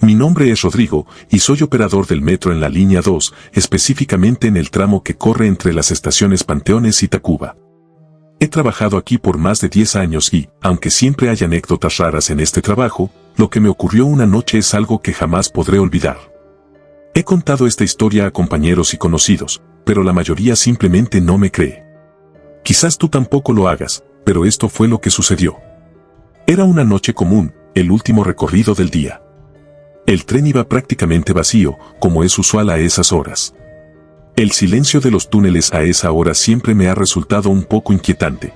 Mi nombre es Rodrigo, y soy operador del metro en la línea 2, específicamente en el tramo que corre entre las estaciones Panteones y Tacuba. He trabajado aquí por más de 10 años y, aunque siempre hay anécdotas raras en este trabajo, lo que me ocurrió una noche es algo que jamás podré olvidar. He contado esta historia a compañeros y conocidos, pero la mayoría simplemente no me cree. Quizás tú tampoco lo hagas, pero esto fue lo que sucedió. Era una noche común, el último recorrido del día. El tren iba prácticamente vacío, como es usual a esas horas. El silencio de los túneles a esa hora siempre me ha resultado un poco inquietante.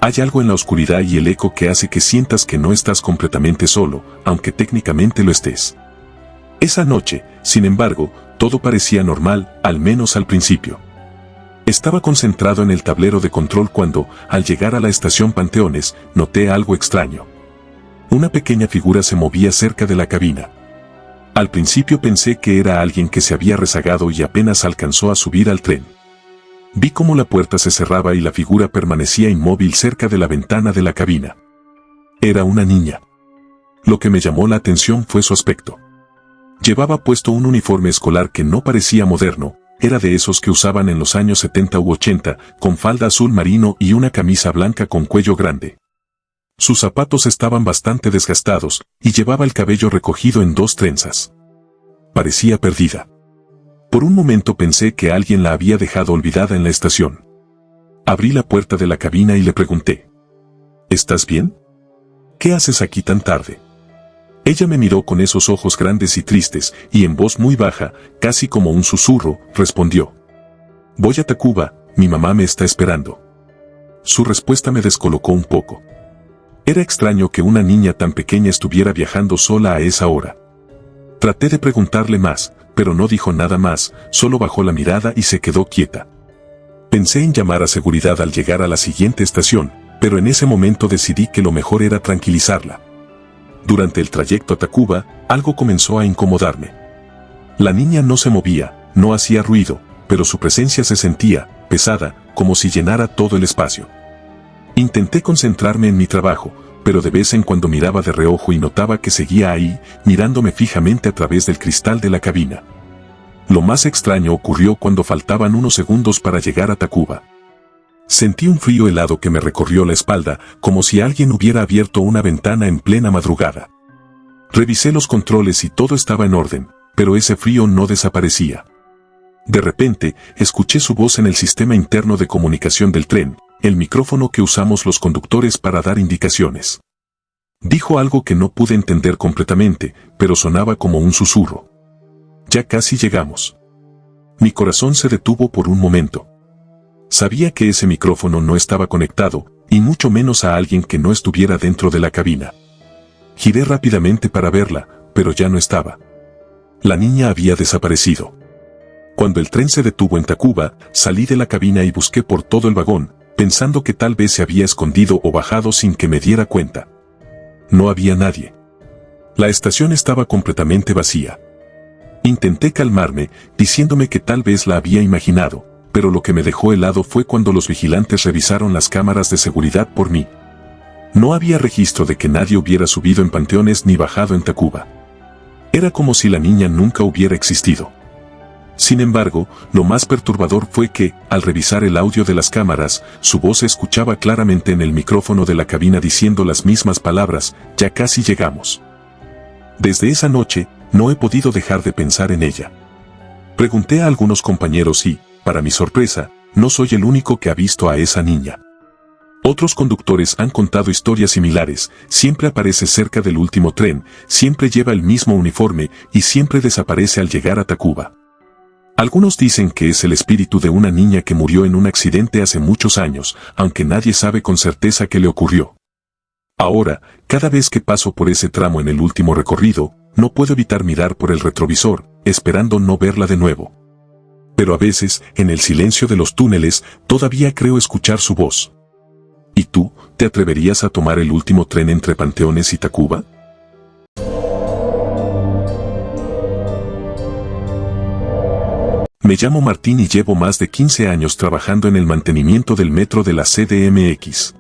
Hay algo en la oscuridad y el eco que hace que sientas que no estás completamente solo, aunque técnicamente lo estés. Esa noche, sin embargo, todo parecía normal, al menos al principio. Estaba concentrado en el tablero de control cuando, al llegar a la estación Panteones, noté algo extraño. Una pequeña figura se movía cerca de la cabina. Al principio pensé que era alguien que se había rezagado y apenas alcanzó a subir al tren. Vi cómo la puerta se cerraba y la figura permanecía inmóvil cerca de la ventana de la cabina. Era una niña. Lo que me llamó la atención fue su aspecto. Llevaba puesto un uniforme escolar que no parecía moderno, era de esos que usaban en los años 70 u 80, con falda azul marino y una camisa blanca con cuello grande. Sus zapatos estaban bastante desgastados, y llevaba el cabello recogido en 2 trenzas. Parecía perdida. Por un momento pensé que alguien la había dejado olvidada en la estación. Abrí la puerta de la cabina y le pregunté: ¿Estás bien? ¿Qué haces aquí tan tarde? Ella me miró con esos ojos grandes y tristes, y en voz muy baja, casi como un susurro, respondió: Voy a Tacuba, mi mamá me está esperando. Su respuesta me descolocó un poco. Era extraño que una niña tan pequeña estuviera viajando sola a esa hora. Traté de preguntarle más, pero no dijo nada más, solo bajó la mirada y se quedó quieta. Pensé en llamar a seguridad al llegar a la siguiente estación, pero en ese momento decidí que lo mejor era tranquilizarla. Durante el trayecto a Tacuba, algo comenzó a incomodarme. La niña no se movía, no hacía ruido, pero su presencia se sentía, pesada, como si llenara todo el espacio. Intenté concentrarme en mi trabajo, pero de vez en cuando miraba de reojo y notaba que seguía ahí, mirándome fijamente a través del cristal de la cabina. Lo más extraño ocurrió cuando faltaban unos segundos para llegar a Tacuba. Sentí un frío helado que me recorrió la espalda, como si alguien hubiera abierto una ventana en plena madrugada. Revisé los controles y todo estaba en orden, pero ese frío no desaparecía. De repente, escuché su voz en el sistema interno de comunicación del tren, el micrófono que usamos los conductores para dar indicaciones. Dijo algo que no pude entender completamente, pero sonaba como un susurro. Ya casi llegamos. Mi corazón se detuvo por un momento. Sabía que ese micrófono no estaba conectado, y mucho menos a alguien que no estuviera dentro de la cabina. Giré rápidamente para verla, pero ya no estaba. La niña había desaparecido. Cuando el tren se detuvo en Tacuba, salí de la cabina y busqué por todo el vagón, pensando que tal vez se había escondido o bajado sin que me diera cuenta. No había nadie. La estación estaba completamente vacía. Intenté calmarme, diciéndome que tal vez la había imaginado, pero lo que me dejó helado fue cuando los vigilantes revisaron las cámaras de seguridad por mí. No había registro de que nadie hubiera subido en Panteones ni bajado en Tacuba. Era como si la niña nunca hubiera existido. Sin embargo, lo más perturbador fue que, al revisar el audio de las cámaras, su voz se escuchaba claramente en el micrófono de la cabina diciendo las mismas palabras: ya casi llegamos. Desde esa noche, no he podido dejar de pensar en ella. Pregunté a algunos compañeros y, para mi sorpresa, no soy el único que ha visto a esa niña. Otros conductores han contado historias similares: siempre aparece cerca del último tren, siempre lleva el mismo uniforme y siempre desaparece al llegar a Tacuba. Algunos dicen que es el espíritu de una niña que murió en un accidente hace muchos años, aunque nadie sabe con certeza qué le ocurrió. Ahora, cada vez que paso por ese tramo en el último recorrido, no puedo evitar mirar por el retrovisor, esperando no verla de nuevo. Pero a veces, en el silencio de los túneles, todavía creo escuchar su voz. ¿Y tú, te atreverías a tomar el último tren entre Panteones y Tacuba? Me llamo Martín y llevo más de 15 años trabajando en el mantenimiento del metro de la CDMX.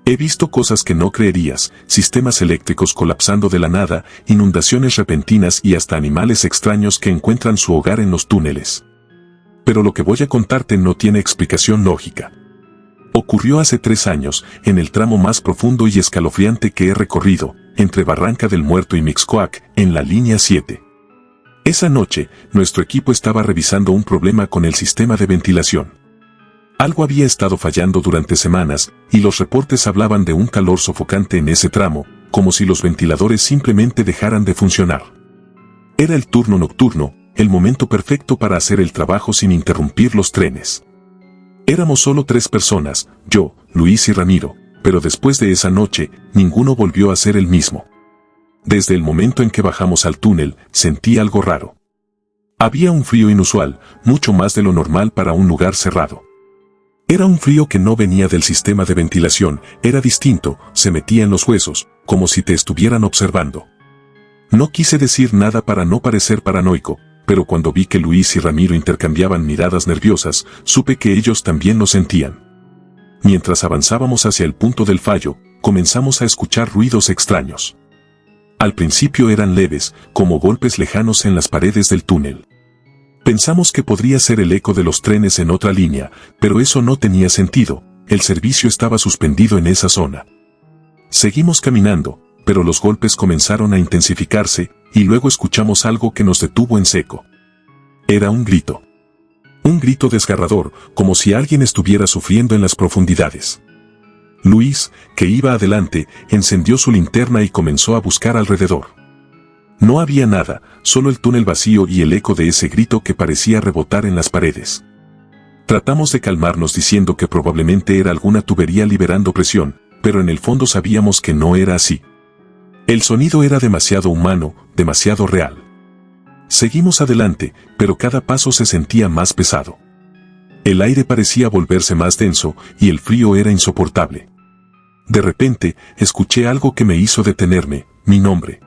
He visto cosas que no creerías, sistemas eléctricos colapsando de la nada, inundaciones repentinas y hasta animales extraños que encuentran su hogar en los túneles. Pero lo que voy a contarte no tiene explicación lógica. Ocurrió hace 3 años, en el tramo más profundo y escalofriante que he recorrido, entre Barranca del Muerto y Mixcoac, en la línea 7. Esa noche, nuestro equipo estaba revisando un problema con el sistema de ventilación. Algo había estado fallando durante semanas, y los reportes hablaban de un calor sofocante en ese tramo, como si los ventiladores simplemente dejaran de funcionar. Era el turno nocturno, el momento perfecto para hacer el trabajo sin interrumpir los trenes. Éramos solo 3 personas, yo, Luis y Ramiro, pero después de esa noche, ninguno volvió a ser el mismo. Desde el momento en que bajamos al túnel, sentí algo raro. Había un frío inusual, mucho más de lo normal para un lugar cerrado. Era un frío que no venía del sistema de ventilación, era distinto, se metía en los huesos, como si te estuvieran observando. No quise decir nada para no parecer paranoico, pero cuando vi que Luis y Ramiro intercambiaban miradas nerviosas, supe que ellos también lo sentían. Mientras avanzábamos hacia el punto del fallo, comenzamos a escuchar ruidos extraños. Al principio eran leves, como golpes lejanos en las paredes del túnel. Pensamos que podría ser el eco de los trenes en otra línea, pero eso no tenía sentido, el servicio estaba suspendido en esa zona. Seguimos caminando, pero los golpes comenzaron a intensificarse, y luego escuchamos algo que nos detuvo en seco. Era un grito. Un grito desgarrador, como si alguien estuviera sufriendo en las profundidades. Luis, que iba adelante, encendió su linterna y comenzó a buscar alrededor. No había nada, solo el túnel vacío y el eco de ese grito que parecía rebotar en las paredes. Tratamos de calmarnos diciendo que probablemente era alguna tubería liberando presión, pero en el fondo sabíamos que no era así. El sonido era demasiado humano, demasiado real. Seguimos adelante, pero cada paso se sentía más pesado. El aire parecía volverse más denso y el frío era insoportable. De repente, escuché algo que me hizo detenerme, mi nombre.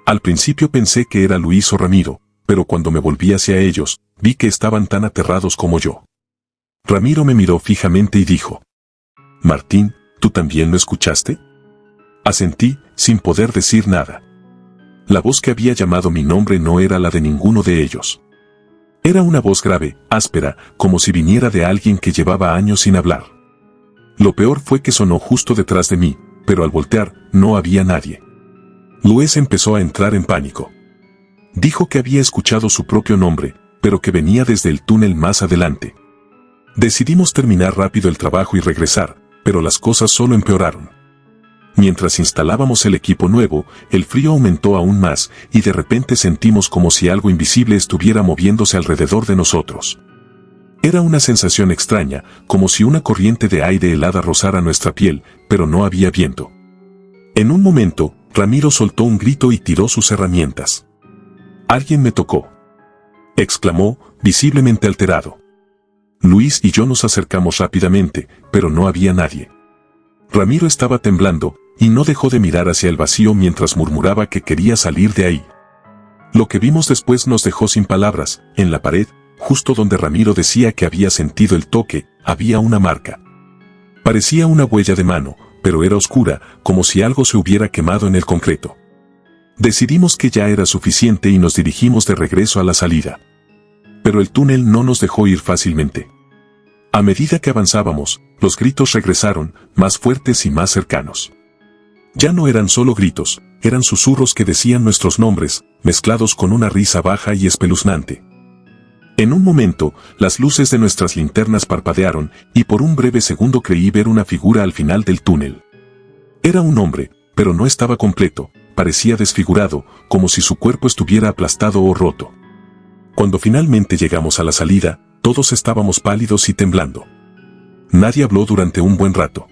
Al principio pensé que era Luis o Ramiro, pero cuando me volví hacia ellos, vi que estaban tan aterrados como yo. Ramiro me miró fijamente y dijo: «Martín, ¿tú también lo escuchaste?». Asentí, sin poder decir nada. La voz que había llamado mi nombre no era la de ninguno de ellos. Era una voz grave, áspera, como si viniera de alguien que llevaba años sin hablar. Lo peor fue que sonó justo detrás de mí, pero al voltear, no había nadie. Luis empezó a entrar en pánico. Dijo que había escuchado su propio nombre, pero que venía desde el túnel más adelante. Decidimos terminar rápido el trabajo y regresar, pero las cosas solo empeoraron. Mientras instalábamos el equipo nuevo, el frío aumentó aún más, y de repente sentimos como si algo invisible estuviera moviéndose alrededor de nosotros. Era una sensación extraña, como si una corriente de aire helada rozara nuestra piel, pero no había viento. En un momento, Ramiro soltó un grito y tiró sus herramientas. «Alguien me tocó», exclamó, visiblemente alterado. Luis y yo nos acercamos rápidamente, pero no había nadie. Ramiro estaba temblando, y no dejó de mirar hacia el vacío mientras murmuraba que quería salir de ahí. Lo que vimos después nos dejó sin palabras. En la pared, justo donde Ramiro decía que había sentido el toque, había una marca. Parecía una huella de mano, pero era oscura, como si algo se hubiera quemado en el concreto. Decidimos que ya era suficiente y nos dirigimos de regreso a la salida. Pero el túnel no nos dejó ir fácilmente. A medida que avanzábamos, los gritos regresaron, más fuertes y más cercanos. Ya no eran solo gritos, eran susurros que decían nuestros nombres, mezclados con una risa baja y espeluznante. En un momento, las luces de nuestras linternas parpadearon, y por un breve segundo creí ver una figura al final del túnel. Era un hombre, pero no estaba completo, parecía desfigurado, como si su cuerpo estuviera aplastado o roto. Cuando finalmente llegamos a la salida, todos estábamos pálidos y temblando. Nadie habló durante un buen rato.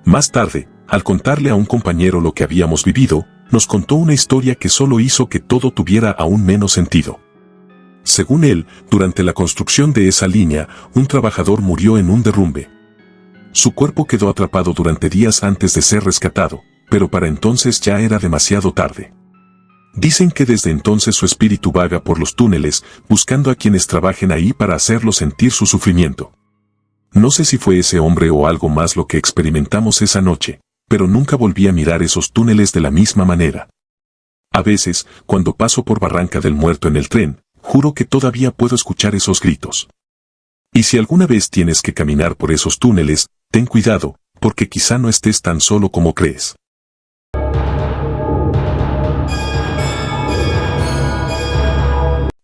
Más tarde, al contarle a un compañero lo que habíamos vivido, nos contó una historia que solo hizo que todo tuviera aún menos sentido. Según él, durante la construcción de esa línea, un trabajador murió en un derrumbe. Su cuerpo quedó atrapado durante días antes de ser rescatado, pero para entonces ya era demasiado tarde. Dicen que desde entonces su espíritu vaga por los túneles, buscando a quienes trabajen ahí para hacerlos sentir su sufrimiento. No sé si fue ese hombre o algo más lo que experimentamos esa noche, pero nunca volví a mirar esos túneles de la misma manera. A veces, cuando paso por Barranca del Muerto en el tren, juro que todavía puedo escuchar esos gritos. Y si alguna vez tienes que caminar por esos túneles, ten cuidado, porque quizá no estés tan solo como crees.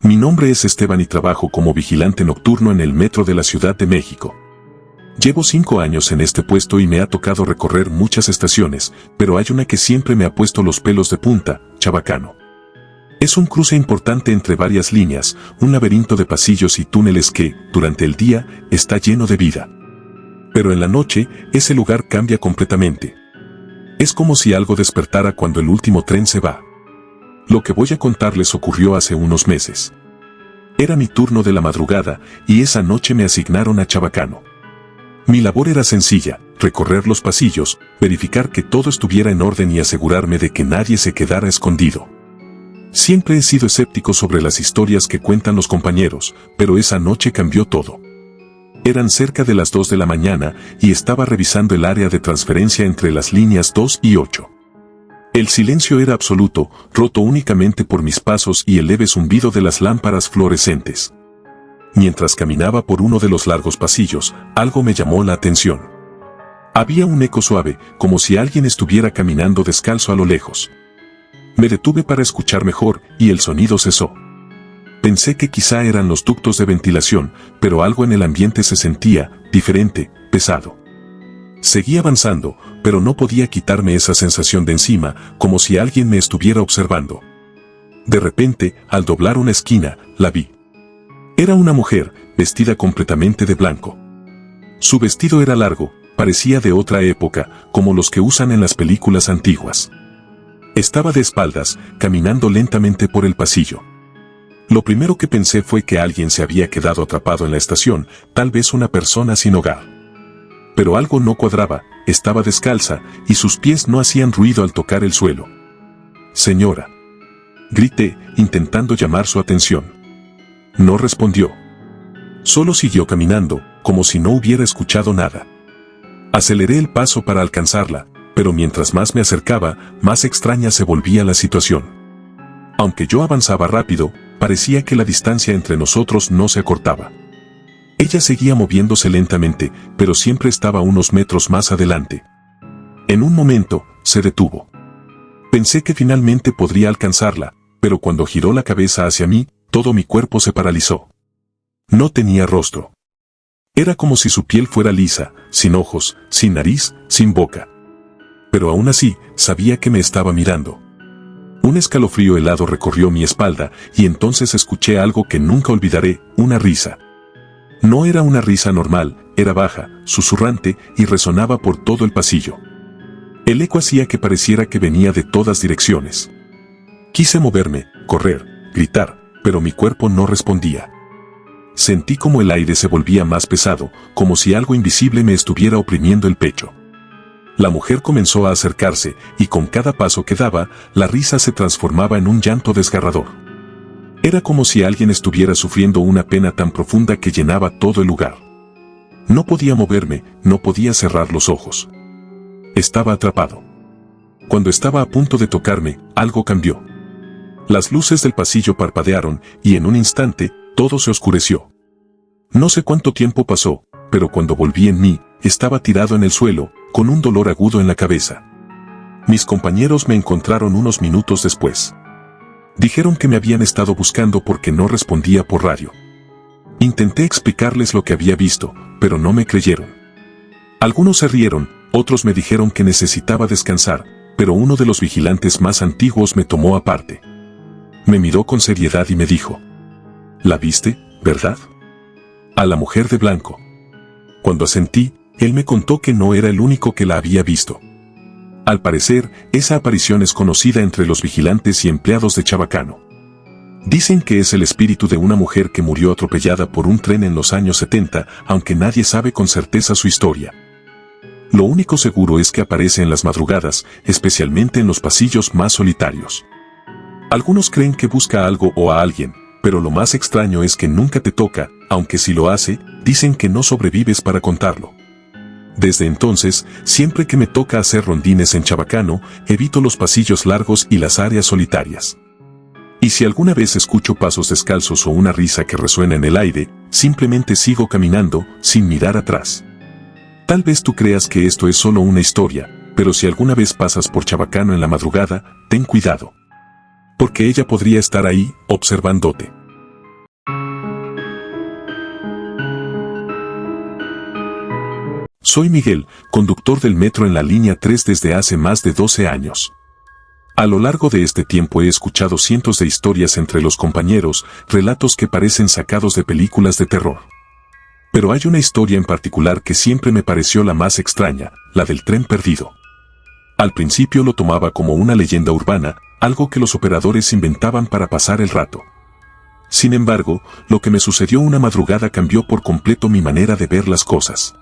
Mi nombre es Esteban y trabajo como vigilante nocturno en el metro de la Ciudad de México. Llevo 5 años en este puesto y me ha tocado recorrer muchas estaciones, pero hay una que siempre me ha puesto los pelos de punta, Chabacano. Es un cruce importante entre varias líneas, un laberinto de pasillos y túneles que, durante el día, está lleno de vida. Pero en la noche, ese lugar cambia completamente. Es como si algo despertara cuando el último tren se va. Lo que voy a contarles ocurrió hace unos meses. Era mi turno de la madrugada, y esa noche me asignaron a Chabacano. Mi labor era sencilla, recorrer los pasillos, verificar que todo estuviera en orden y asegurarme de que nadie se quedara escondido. Siempre he sido escéptico sobre las historias que cuentan los compañeros, pero esa noche cambió todo. Eran cerca de las 2 de la mañana y estaba revisando el área de transferencia entre las líneas 2 y 8. El silencio era absoluto, roto únicamente por mis pasos y el leve zumbido de las lámparas fluorescentes. Mientras caminaba por uno de los largos pasillos, algo me llamó la atención. Había un eco suave, como si alguien estuviera caminando descalzo a lo lejos. Me detuve para escuchar mejor, y el sonido cesó. Pensé que quizá eran los ductos de ventilación, pero algo en el ambiente se sentía diferente, pesado. Seguí avanzando, pero no podía quitarme esa sensación de encima, como si alguien me estuviera observando. De repente, al doblar una esquina, la vi. Era una mujer, vestida completamente de blanco. Su vestido era largo, parecía de otra época, como los que usan en las películas antiguas. Estaba de espaldas, caminando lentamente por el pasillo. Lo primero que pensé fue que alguien se había quedado atrapado en la estación, tal vez una persona sin hogar. Pero algo no cuadraba, estaba descalza, y sus pies no hacían ruido al tocar el suelo. «Señora», grité, intentando llamar su atención. No respondió. Solo siguió caminando, como si no hubiera escuchado nada. Aceleré el paso para alcanzarla, pero mientras más me acercaba, más extraña se volvía la situación. Aunque yo avanzaba rápido, parecía que la distancia entre nosotros no se acortaba. Ella seguía moviéndose lentamente, pero siempre estaba unos metros más adelante. En un momento, se detuvo. Pensé que finalmente podría alcanzarla, pero cuando giró la cabeza hacia mí, todo mi cuerpo se paralizó. No tenía rostro. Era como si su piel fuera lisa, sin ojos, sin nariz, sin boca. Pero aún así, sabía que me estaba mirando. Un escalofrío helado recorrió mi espalda, y entonces escuché algo que nunca olvidaré, una risa. No era una risa normal, era baja, susurrante, y resonaba por todo el pasillo. El eco hacía que pareciera que venía de todas direcciones. Quise moverme, correr, gritar, pero mi cuerpo no respondía. Sentí como el aire se volvía más pesado, como si algo invisible me estuviera oprimiendo el pecho. La mujer comenzó a acercarse, y con cada paso que daba, la risa se transformaba en un llanto desgarrador. Era como si alguien estuviera sufriendo una pena tan profunda que llenaba todo el lugar. No podía moverme, no podía cerrar los ojos. Estaba atrapado. Cuando estaba a punto de tocarme, algo cambió. Las luces del pasillo parpadearon, y en un instante, todo se oscureció. No sé cuánto tiempo pasó, pero cuando volví en mí, estaba tirado en el suelo, con un dolor agudo en la cabeza. Mis compañeros me encontraron unos minutos después. Dijeron que me habían estado buscando porque no respondía por radio. Intenté explicarles lo que había visto, pero no me creyeron. Algunos se rieron, otros me dijeron que necesitaba descansar, pero uno de los vigilantes más antiguos me tomó aparte. Me miró con seriedad y me dijo: «¿La viste, verdad? A la mujer de blanco». Cuando asentí, él me contó que no era el único que la había visto. Al parecer, esa aparición es conocida entre los vigilantes y empleados de Chabacano. Dicen que es el espíritu de una mujer que murió atropellada por un tren en los años 70, aunque nadie sabe con certeza su historia. Lo único seguro es que aparece en las madrugadas, especialmente en los pasillos más solitarios. Algunos creen que busca algo o a alguien, pero lo más extraño es que nunca te toca, aunque si lo hace, dicen que no sobrevives para contarlo. Desde entonces, siempre que me toca hacer rondines en Chabacano, evito los pasillos largos y las áreas solitarias. Y si alguna vez escucho pasos descalzos o una risa que resuena en el aire, simplemente sigo caminando, sin mirar atrás. Tal vez tú creas que esto es solo una historia, pero si alguna vez pasas por Chabacano en la madrugada, ten cuidado. Porque ella podría estar ahí, observándote. Soy Miguel, conductor del metro en la línea 3 desde hace más de 12 años. A lo largo de este tiempo he escuchado cientos de historias entre los compañeros, relatos que parecen sacados de películas de terror. Pero hay una historia en particular que siempre me pareció la más extraña, la del tren perdido. Al principio lo tomaba como una leyenda urbana, algo que los operadores inventaban para pasar el rato. Sin embargo, lo que me sucedió una madrugada cambió por completo mi manera de ver las cosas.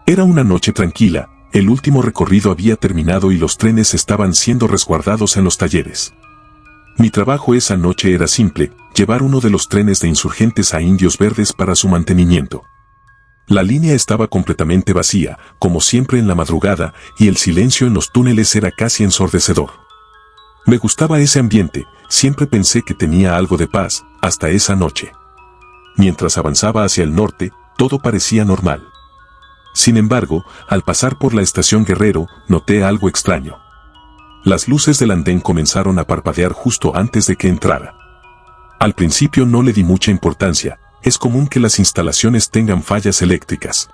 Era una noche tranquila, el último recorrido había terminado y los trenes estaban siendo resguardados en los talleres. Mi trabajo esa noche era simple, llevar uno de los trenes de Insurgentes a Indios Verdes para su mantenimiento. La línea estaba completamente vacía, como siempre en la madrugada, y el silencio en los túneles era casi ensordecedor. Me gustaba ese ambiente, siempre pensé que tenía algo de paz, hasta esa noche. Mientras avanzaba hacia el norte, todo parecía normal. Sin embargo, al pasar por la estación Guerrero, noté algo extraño. Las luces del andén comenzaron a parpadear justo antes de que entrara. Al principio no le di mucha importancia, es común que las instalaciones tengan fallas eléctricas.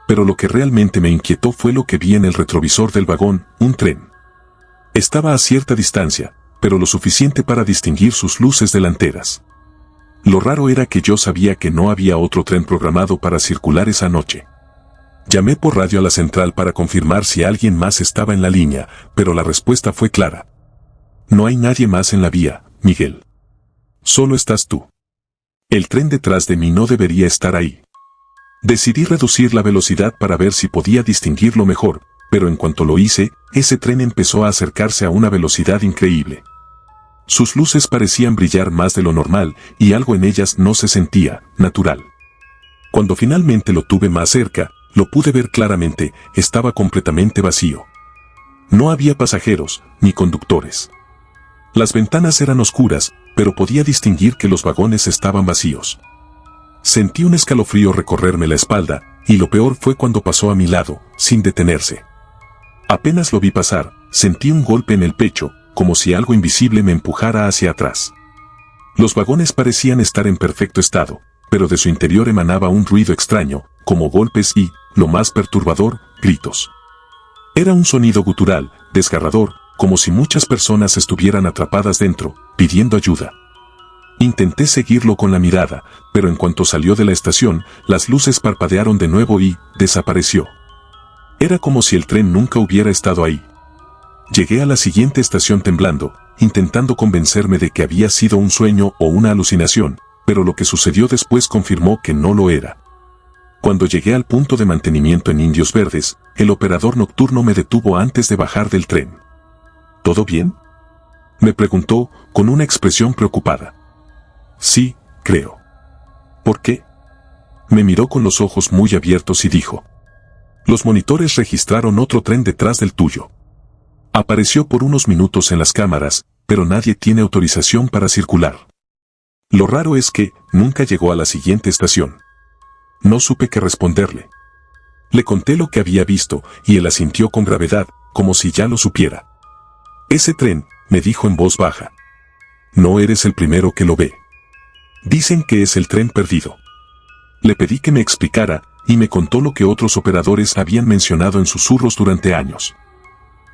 Pero lo que realmente me inquietó fue lo que vi en el retrovisor del vagón, un tren. Estaba a cierta distancia, pero lo suficiente para distinguir sus luces delanteras. Lo raro era que yo sabía que no había otro tren programado para circular esa noche. Llamé por radio a la central para confirmar si alguien más estaba en la línea, pero la respuesta fue clara. No hay nadie más en la vía, Miguel. Solo estás tú. El tren detrás de mí no debería estar ahí. Decidí reducir la velocidad para ver si podía distinguirlo mejor, pero en cuanto lo hice, ese tren empezó a acercarse a una velocidad increíble. Sus luces parecían brillar más de lo normal y algo en ellas no se sentía natural. Cuando finalmente lo tuve más cerca, lo pude ver claramente, estaba completamente vacío. No había pasajeros, ni conductores. Las ventanas eran oscuras, pero podía distinguir que los vagones estaban vacíos. Sentí un escalofrío recorrerme la espalda, y lo peor fue cuando pasó a mi lado, sin detenerse. Apenas lo vi pasar, sentí un golpe en el pecho, como si algo invisible me empujara hacia atrás. Los vagones parecían estar en perfecto estado, pero de su interior emanaba un ruido extraño, como golpes y, lo más perturbador, gritos. Era un sonido gutural, desgarrador, como si muchas personas estuvieran atrapadas dentro, pidiendo ayuda. Intenté seguirlo con la mirada, pero en cuanto salió de la estación, las luces parpadearon de nuevo y desapareció. Era como si el tren nunca hubiera estado ahí. Llegué a la siguiente estación temblando, intentando convencerme de que había sido un sueño o una alucinación, pero lo que sucedió después confirmó que no lo era. Cuando llegué al punto de mantenimiento en Indios Verdes, el operador nocturno me detuvo antes de bajar del tren. ¿Todo bien?, me preguntó, con una expresión preocupada. Sí, creo. ¿Por qué? Me miró con los ojos muy abiertos y dijo. Los monitores registraron otro tren detrás del tuyo. Apareció por unos minutos en las cámaras, pero nadie tiene autorización para circular. Lo raro es que nunca llegó a la siguiente estación. No supe qué responderle. Le conté lo que había visto, y él asintió con gravedad, como si ya lo supiera. Ese tren, me dijo en voz baja. No eres el primero que lo ve. Dicen que es el tren perdido. Le pedí que me explicara, y me contó lo que otros operadores habían mencionado en susurros durante años.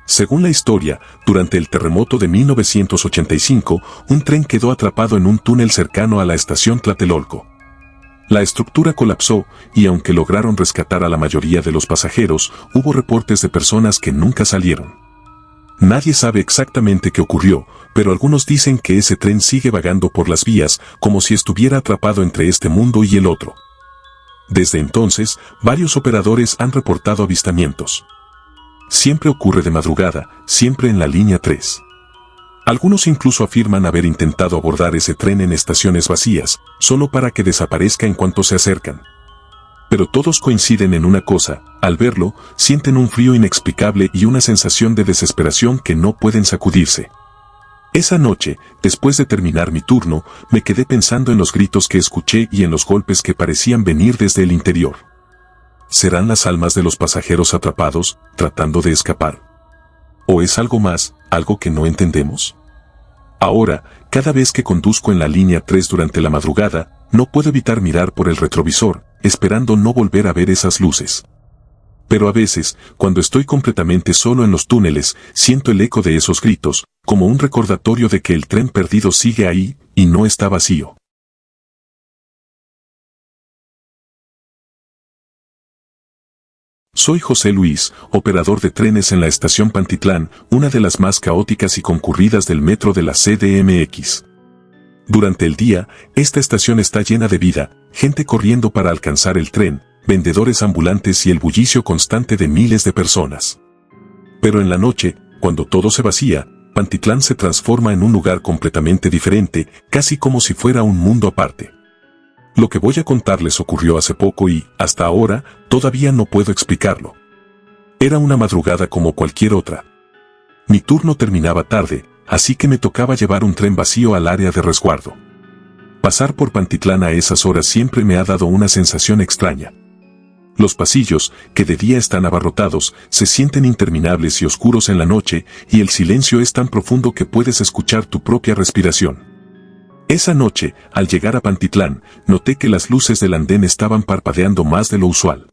Según la historia, durante el terremoto de 1985, un tren quedó atrapado en un túnel cercano a la estación Tlatelolco. La estructura colapsó, y aunque lograron rescatar a la mayoría de los pasajeros, hubo reportes de personas que nunca salieron. Nadie sabe exactamente qué ocurrió, pero algunos dicen que ese tren sigue vagando por las vías, como si estuviera atrapado entre este mundo y el otro. Desde entonces, varios operadores han reportado avistamientos. Siempre ocurre de madrugada, siempre en la línea 3. Algunos incluso afirman haber intentado abordar ese tren en estaciones vacías, solo para que desaparezca en cuanto se acercan. Pero todos coinciden en una cosa: al verlo, sienten un frío inexplicable y una sensación de desesperación que no pueden sacudirse. Esa noche, después de terminar mi turno, me quedé pensando en los gritos que escuché y en los golpes que parecían venir desde el interior. ¿Serán las almas de los pasajeros atrapados, tratando de escapar? ¿O es algo más, algo que no entendemos? Ahora, cada vez que conduzco en la línea 3 durante la madrugada, no puedo evitar mirar por el retrovisor, esperando no volver a ver esas luces. Pero a veces, cuando estoy completamente solo en los túneles, siento el eco de esos gritos, como un recordatorio de que el tren perdido sigue ahí, y no está vacío. Soy José Luis, operador de trenes en la estación Pantitlán, una de las más caóticas y concurridas del metro de la CDMX. Durante el día, esta estación está llena de vida, gente corriendo para alcanzar el tren, vendedores ambulantes y el bullicio constante de miles de personas. Pero en la noche, cuando todo se vacía, Pantitlán se transforma en un lugar completamente diferente, casi como si fuera un mundo aparte. Lo que voy a contarles ocurrió hace poco y, hasta ahora, todavía no puedo explicarlo. Era una madrugada como cualquier otra. Mi turno terminaba tarde, así que me tocaba llevar un tren vacío al área de resguardo. Pasar por Pantitlán a esas horas siempre me ha dado una sensación extraña. Los pasillos, que de día están abarrotados, se sienten interminables y oscuros en la noche, y el silencio es tan profundo que puedes escuchar tu propia respiración. Esa noche, al llegar a Pantitlán, noté que las luces del andén estaban parpadeando más de lo usual.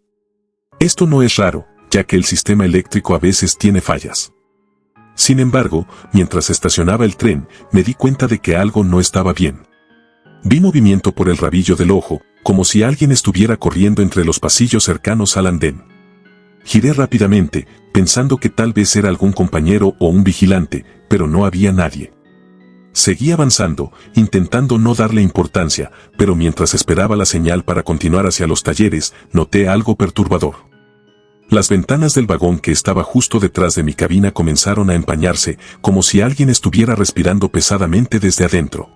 Esto no es raro, ya que el sistema eléctrico a veces tiene fallas. Sin embargo, mientras estacionaba el tren, me di cuenta de que algo no estaba bien. Vi movimiento por el rabillo del ojo, como si alguien estuviera corriendo entre los pasillos cercanos al andén. Giré rápidamente, pensando que tal vez era algún compañero o un vigilante, pero no había nadie. Seguí avanzando, intentando no darle importancia, pero mientras esperaba la señal para continuar hacia los talleres, noté algo perturbador. Las ventanas del vagón que estaba justo detrás de mi cabina comenzaron a empañarse, como si alguien estuviera respirando pesadamente desde adentro.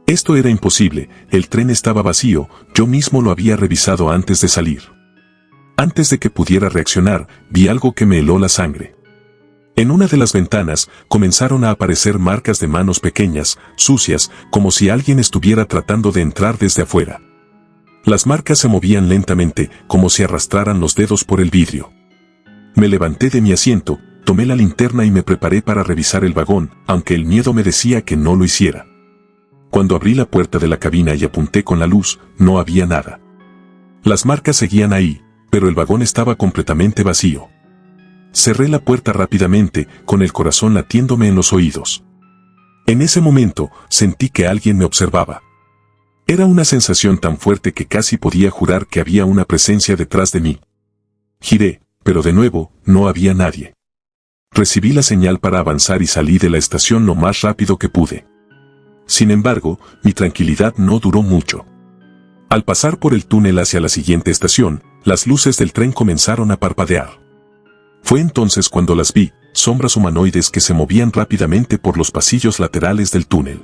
Esto era imposible, el tren estaba vacío, yo mismo lo había revisado antes de salir. Antes de que pudiera reaccionar, vi algo que me heló la sangre. En una de las ventanas, comenzaron a aparecer marcas de manos pequeñas, sucias, como si alguien estuviera tratando de entrar desde afuera. Las marcas se movían lentamente, como si arrastraran los dedos por el vidrio. Me levanté de mi asiento, tomé la linterna y me preparé para revisar el vagón, aunque el miedo me decía que no lo hiciera. Cuando abrí la puerta de la cabina y apunté con la luz, no había nada. Las marcas seguían ahí, pero el vagón estaba completamente vacío. Cerré la puerta rápidamente, con el corazón latiéndome en los oídos. En ese momento, sentí que alguien me observaba. Era una sensación tan fuerte que casi podía jurar que había una presencia detrás de mí. Giré, pero de nuevo, no había nadie. Recibí la señal para avanzar y salí de la estación lo más rápido que pude. Sin embargo, mi tranquilidad no duró mucho. Al pasar por el túnel hacia la siguiente estación, las luces del tren comenzaron a parpadear. Fue entonces cuando las vi, sombras humanoides que se movían rápidamente por los pasillos laterales del túnel.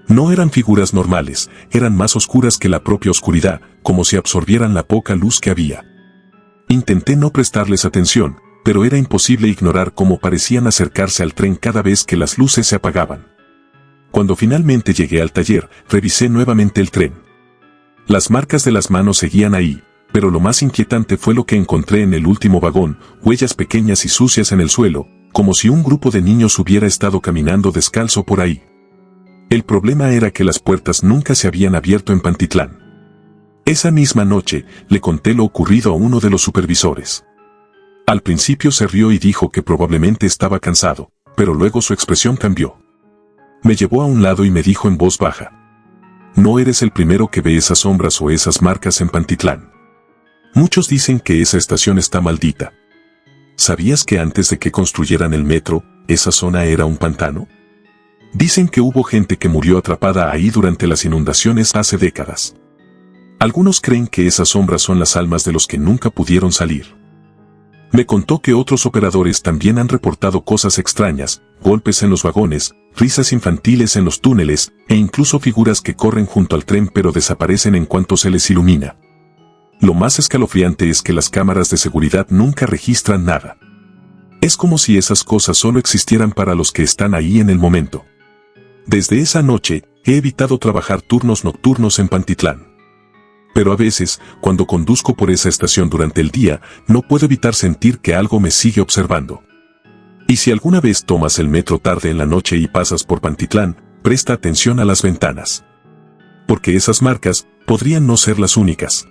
No eran figuras normales, eran más oscuras que la propia oscuridad, como si absorbieran la poca luz que había. Intenté no prestarles atención, pero era imposible ignorar cómo parecían acercarse al tren cada vez que las luces se apagaban. Cuando finalmente llegué al taller, revisé nuevamente el tren. Las marcas de las manos seguían ahí, pero lo más inquietante fue lo que encontré en el último vagón, huellas pequeñas y sucias en el suelo, como si un grupo de niños hubiera estado caminando descalzo por ahí. El problema era que las puertas nunca se habían abierto en Pantitlán. Esa misma noche, le conté lo ocurrido a uno de los supervisores. Al principio se rió y dijo que probablemente estaba cansado, pero luego su expresión cambió. Me llevó a un lado y me dijo en voz baja: «No eres el primero que ve esas sombras o esas marcas en Pantitlán. Muchos dicen que esa estación está maldita. ¿Sabías que antes de que construyeran el metro, esa zona era un pantano? Dicen que hubo gente que murió atrapada ahí durante las inundaciones hace décadas. Algunos creen que esas sombras son las almas de los que nunca pudieron salir. Me contó que otros operadores también han reportado cosas extrañas, golpes en los vagones, risas infantiles en los túneles, e incluso figuras que corren junto al tren pero desaparecen en cuanto se les ilumina. Lo más escalofriante es que las cámaras de seguridad nunca registran nada. Es como si esas cosas solo existieran para los que están ahí en el momento. Desde esa noche, he evitado trabajar turnos nocturnos en Pantitlán. Pero a veces, cuando conduzco por esa estación durante el día, no puedo evitar sentir que algo me sigue observando. Y si alguna vez tomas el metro tarde en la noche y pasas por Pantitlán, presta atención a las ventanas. Porque esas marcas podrían no ser las únicas.